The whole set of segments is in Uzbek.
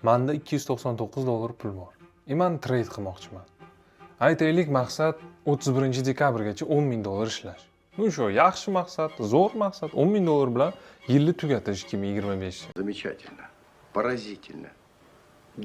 Manda $299 pul bor. Men trade qilmoqchiman. Aytaylik maqsad 31 dekabrgacha $10,000 ishlash. Bu shu yaxshi maqsad, zo'r maqsad. $10,000 bilan yilni tugatish 2025. Замечательно, поразительно,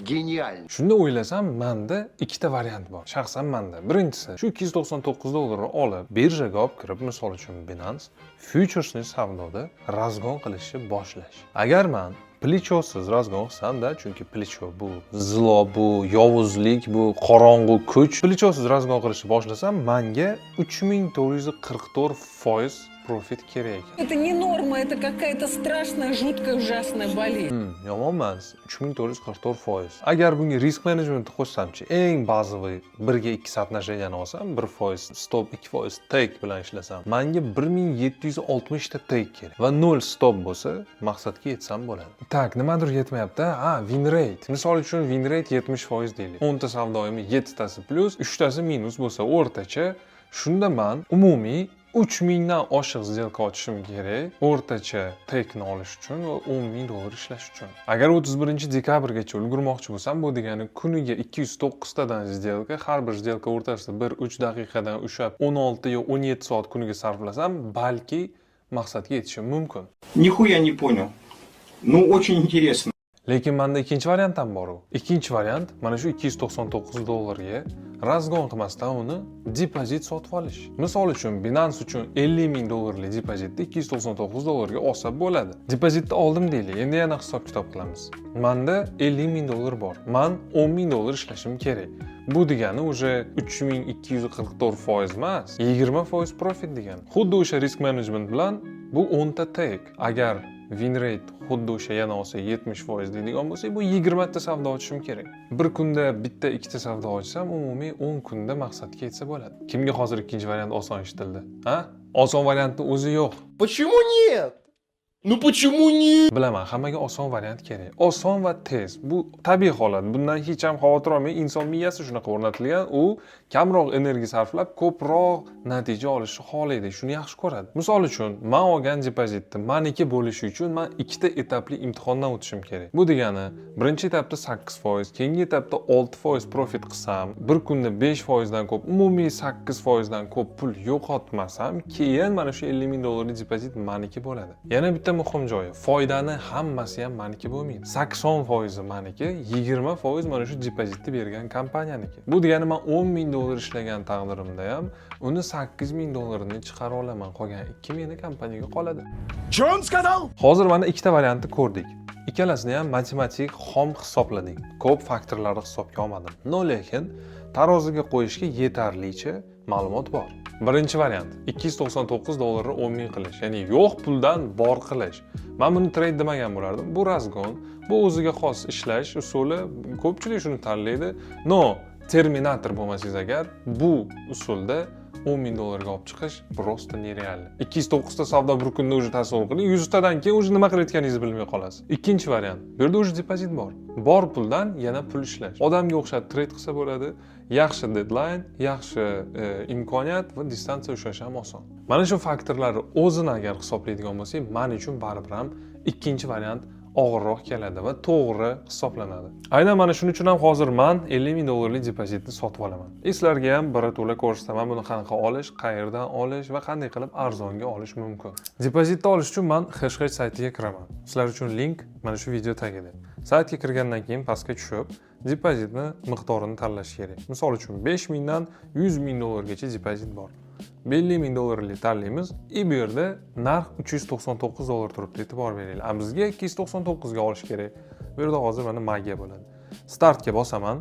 genial. Shunda o'ylasam, menda ikkita variant bor. Shaxsan menda. Birinchisi, shu $299 olib, birjaga olib kirib, misol uchun Binance futuresni savdoda razgon qilishni boshlash. Agar men plichosiz razgon qilsam-da, chunki plicho bu zilo, bu yovuzlik, bu qorong'u kuch. Plichosiz razgon qilishni boshlasam, menga 3444% profit kerak ekan. Это не норма, это какая-то страшная, жуткая, ужасная болезнь. Yomon emas, 3444%. Agar bunga risk menejmentni qo'shsamchi, eng bazaviy 1 ga 2 соотношениeni olsam, 1% stop, 2% take bilan ishlasam, menga 1760 ta take kerak va 0 stop bo'lsa, maqsadga yetsam bo'ladi. Tak, nimadir yetmayapti? Win rate. Misol uchun win rate 70% deylik. 10 ta savdoyimni 7 tasi plus, 3 tasi minus bo'lsa, o'rtacha shunda men umumiy 3000 dan oshiq сделка ochishim kerak o'rtacha take'ni olish uchun va $10,000 ishlash uchun. Agar 31 dekabrgacha ulgurmoqchi bo'lsam, bu degani kuniga 209 tadan сделка, har bir сделка o'rtasida 1-3 daqiqadan ushlab 16 yo 17 soat kuniga sarflasam, balki maqsadga yetishim mumkin. Нихуя не понял. Ну, очень интересно. Lekin menda ikkinchi variant ham bor. Ikkinchi variant mana shu $299 ga razgon qilmasdan uni depozit sotib olish. Misol uchun Binance uchun $50,000 depozitni $299 ga olsa bo'ladi. Depozitni oldim deylik. Endi yana hisob-kitob qilamiz. Menda $50,000 bor. Men $10,000 ishlashim kerak. Bu degani o'sha 3244% emas, 20% profit degani. Xuddi o'sha risk management bilan bu 10 ta take. Agar win rate xuddi o'sha yana olsa 70% deydigan bo'lsak, bu 20 ta savdo ochishim kerak. Bir kunda bitta, ikkita savdo ochsam, umumiy 10 kunda maqsadga yetsa bo'ladi. Kimga hozir ikkinchi variant oson eshitildi? Oson variantning o'zi yo'q. Почему нет? Ну почему нет? Bilaman, hammaga oson variant kerak. Oson va tez. Bu tabiiy holat. Bundan hech ham xavotir olmang. Inson miyasi shunaqa o'rnatilgan. U kamroq energiya sarflab, ko'proq natija olishni xohlaydi. Shuni yaxshi ko'radi. Misol uchun, men olgan depozitni meniki bo'lishi uchun men ikkita etapli imtihondan o'tishim kerak. Bu degani, birinchi etapda 8%, keyingi etapda 6% profit qilsam, bir kunda 5% dan ko'p, umumiy 8% dan ko'p pul yo'qotmasam, keyin mana shu $50,000 depozit meniki bo'ladi. Yana bitta muhim joyi, foydani hammasi ham meniki bo'lmaydi. 80% meniki, 20% mana shu depozitni bergan kompaniyaniki. Bu degani men $10,000 ishlagan taqdirimda ham uni $8,000 ni chiqara olaman. Qolgan 2,000 kompaniyaga qoladi. Что он сказал? Hozir mana ikkita variantni ko'rdik. Ikkalasini ham matematik xom hisobladik. Ko'p faktorlarni hisobga olmadim. Lekin taroziga qo'yishga yetarlicha ma'lumot bor. Birinchi variant $299 ni 10,000 qilish, ya'ni yo'q puldan bor qilish. Men buni trade demagan bo'lardim. Bu razgon, bu o'ziga xos ishlash usuli, ko'pchilik shuni tanlaydi. Terminator bo'lmasangiz agar, bu usulda $10,000 ga olib chiqish просто нереально. 209 ta savdo bir kunda o'zi tasavvur qiling, 100 tadan keyin o'zi nima qilayotganingizni bilmay qolasiz. Ikkinchi variant. Bu yerda o'zi depozit bor. Bor puldan yana pul ishlash. Odamga o'xshab trade qilsa bo'ladi. Yaxshi deadline, yaxshi imkoniyat va distansiya ushlash ham oson. Mana shu faktorlarni o'zini agar hisoblaydigan bo'lsak, men uchun baribir ham ikkinchi variant og'irroq keladi va to'g'ri hisoblanadi. Aynan mana shuning uchun ham hozir men $50,000 depozitni sotib olaman. Sizlarga ham birato'la ko'rsataman buni qanaqa olish, qayerdan olish va qanday qilib arzonga olish mumkin. Depozitni olish uchun men Hashcash saytiga kiraman. Sizlar uchun link mana shu video tagida. Saytga kirgandan keyin pastga tushib, depozitni miqdorini tanlash kerak. Misol uchun 5,000 dan $100,000 gacha depozit bor. $50,000 tanlaymiz. Bu yerda narx $399 turibdi, e'tibor beringlar. Bizga 299 ga olish kerak. Bu yerda hozir mana magiya bo'ladi. Startga bosaman.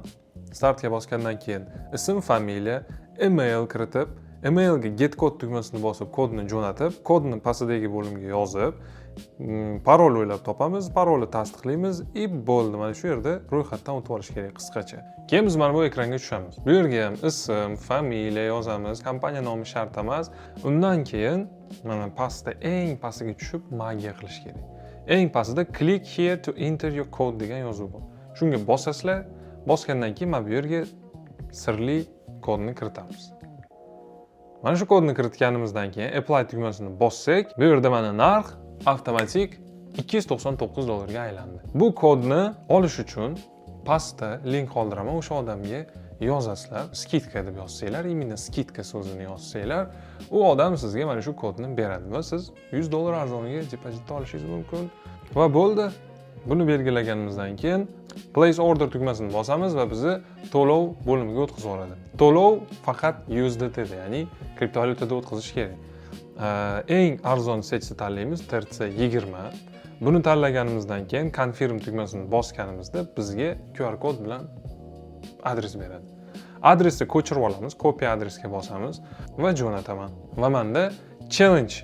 Startga bosgandan keyin ism, familiya, email kiritib, emailga get kod tugmasini bosib, kodni jo'natib, kodni pastdagi bo'limga yozib, parol o'ylab topamiz, parolni tasdiqlaymiz, bo'ldi. Mana shu yerda ro'yxatdan o'tib olish kerak qisqacha. Keyin biz mana bu ekranga tushamiz. Bu yerga ham ism, familiya yozamiz, kompaniya nomi shart emas. Undan keyin mana pastda eng pastiga tushib magiya qilish kerak. Eng pastda click here to enter your code degan yozuv bor. Shunga bosasizlar, bosgandan keyin mana bu yerga sirli kodni kiritamiz. Mana shu kodni kiritganimizdan keyin apply tugmasini bossak, bu yerda mana narx avtomatik $299 aylandi. Bu kodni olish uchun pastda link qoldiraman, o'sha odamga yozasizlar, skidka deb yozsanglar, imенно skidka so'zini yozsanglar, u odam sizga mana shu kodni beradi va siz $100 arzoniga depozitni olishingiz mumkin. Va bo'ldi. Buni belgilaganimizdan keyin place order tugmasini bosamiz va bizni to'lov bo'limiga o'tkazib yuboradi. To'lov faqat USDT da, ya'ni kriptovalyutada o'tkazish kerak. Eng arzon setni tanlaymiz, TRC20. Buni tanlaganimizdan keyin confirm tugmasini bosganimizda bizga QR kod bilan adres beradi. Adresni ko'chirib olamiz, copy adresga bosamiz va jo'nataman. Va menda challenge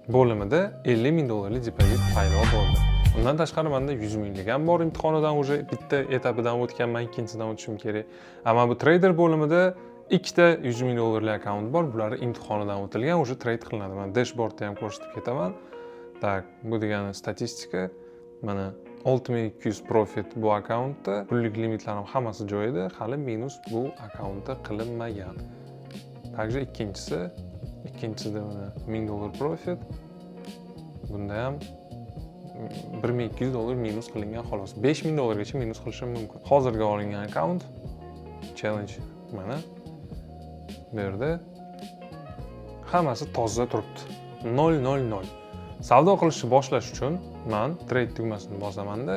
bo'limida $50,000 depozit paydo bo'ldi. Undan tashqari menda 100 minglik ham bor, imtihonidan уже bitta etapidan o'tganman, ikkinchisidan o'tishim kerak. Ammo bu trader bo'limida ikkita $100 ming akkaunt bor, bular imtihonidan o'tilgan, уже trade qilinadi. Men dashboardda ham ko'rsatib ketaman. Tak, bu degani statistika. Mana 6200 profit bu akkauntda, pullik limitlarim hammasi joyida, hali minus bu akkauntda qilinmagan. Takже ikkinchisida mana $1000 profit. Bunda ham $1200 minus qilingan xolos. $5000 gacha minus qilishim mumkin. Hozirga olingan akkaunt challenge mana bu yerda hammasi toza turibdi. 000. Savdo qilishni boshlash uchun men trade tugmasini bosaman-da,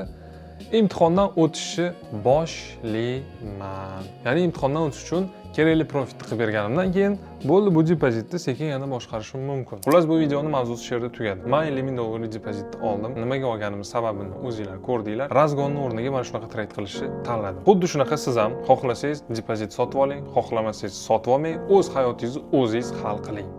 imtihondan o'tishni boshlayman. Ya'ni imtihondan o'tish uchun kerakli profitni qilib berganimdan keyin bo'ldi, bu depozitni sekin yana boshqarishim mumkin. Xullas, bu videoning mavzusi shu yerda tugadi. Men $50,000 depozitni oldim. Nimaga olganimni sababini o'zingizlar ko'rdinglar. Razgonning o'rniga mana shunaqa trade qilishni tanladim. Xuddi shunaqa siz ham xohlasangiz depozit sotib oling, xohlamasangiz sotib olmang, o'z hayotingizni o'zingiz hal qiling.